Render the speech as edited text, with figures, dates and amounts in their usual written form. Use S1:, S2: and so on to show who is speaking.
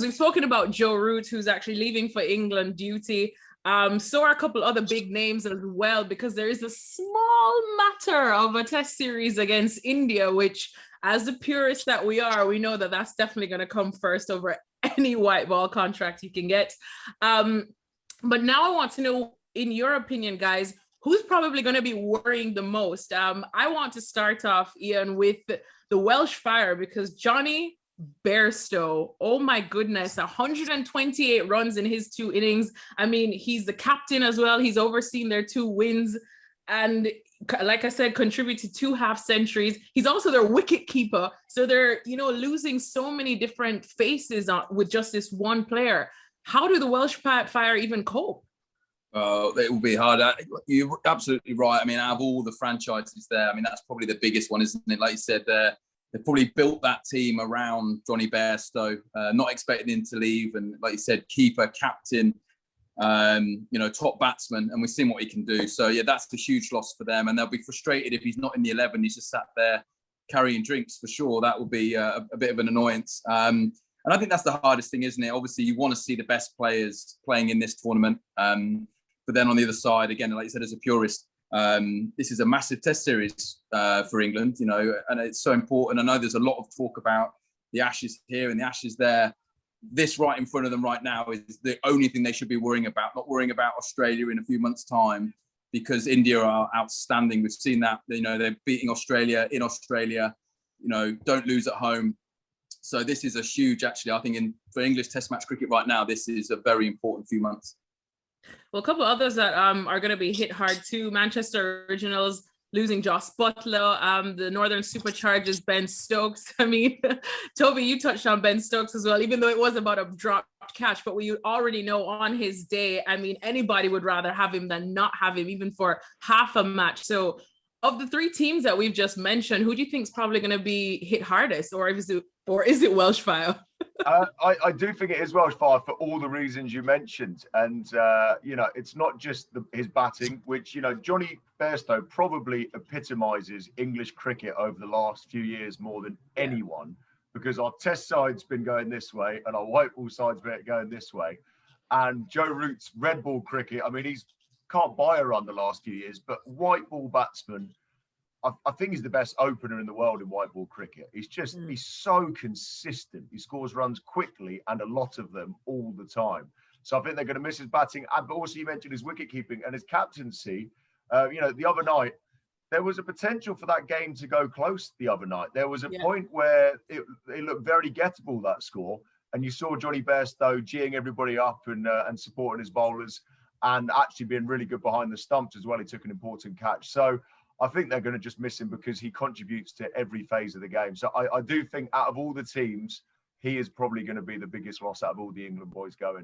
S1: we've spoken about Joe Root, who's actually leaving for England duty. So are a couple other big names as well, because there is a small matter of a test series against India, which, as the purists that we are, we know that that's definitely going to come first over any white ball contract you can get. But now I want to know, in your opinion, guys, who's probably going to be worrying the most? I want to start off, Ian, with the Welsh Fire, because Jonny Bairstow, oh my goodness, 128 runs in his 2 innings. I mean, he's the captain as well. He's overseen their 2 wins. And like I said, contributed 2 half centuries. He's also their wicket keeper. So they're, losing so many different faces with just this one player. How do the Welsh Fire even cope?
S2: It will be hard. You're absolutely right. I mean, out of all the franchises there, I mean, that's probably the biggest one, isn't it? Like you said, they've probably built that team around Jonny Bairstow, not expecting him to leave. And like you said, keeper, captain, top batsman, and we've seen what he can do. So, yeah, that's a huge loss for them. And they'll be frustrated if he's not in the 11. He's just sat there carrying drinks for sure. That will be a bit of an annoyance. And I think that's the hardest thing, isn't it? Obviously, you want to see the best players playing in this tournament. But then on the other side, again, like you said, as a purist, this is a massive test series for England, and it's so important. I know there's a lot of talk about the Ashes here and the Ashes there. This right in front of them right now is the only thing they should be worrying about, not worrying about Australia in a few months' time, because India are outstanding. We've seen that, they're beating Australia in Australia, don't lose at home. So this is a huge, actually, I think for English Test match cricket right now, this is a very important few months.
S1: Well, a couple of others that are going to be hit hard too. Manchester Originals losing Joss Butler, the Northern Superchargers, Ben Stokes. I mean, Toby, you touched on Ben Stokes as well, even though it was about a dropped catch, but we already know on his day, I mean, anybody would rather have him than not have him, even for half a match. So of the 3 teams that we've just mentioned, who do you think is probably going to be hit hardest, or is it Welsh Fire?
S3: I do think it is Welsh Fire for all the reasons you mentioned. And, it's not just his batting, which, Jonny Bairstow probably epitomises English cricket over the last few years more than anyone, because our test side's been going this way and our white ball side's been going this way. And Joe Root's red ball cricket, I mean, he's can't buy a run the last few years, but white ball batsman, I think he's the best opener in the world in white ball cricket. He's so consistent. He scores runs quickly and a lot of them all the time. So I think they're going to miss his batting. But also you mentioned his wicket keeping and his captaincy. The other night, there was a potential for that game to go close the other night. There was a point where it looked very gettable, that score. And you saw Jonny Bairstow geeing everybody up and supporting his bowlers and actually being really good behind the stumps as well. He took an important catch. So I think they're going to just miss him because he contributes to every phase of the game. So I do think out of all the teams, he is probably going to be the biggest loss out of all the England boys going.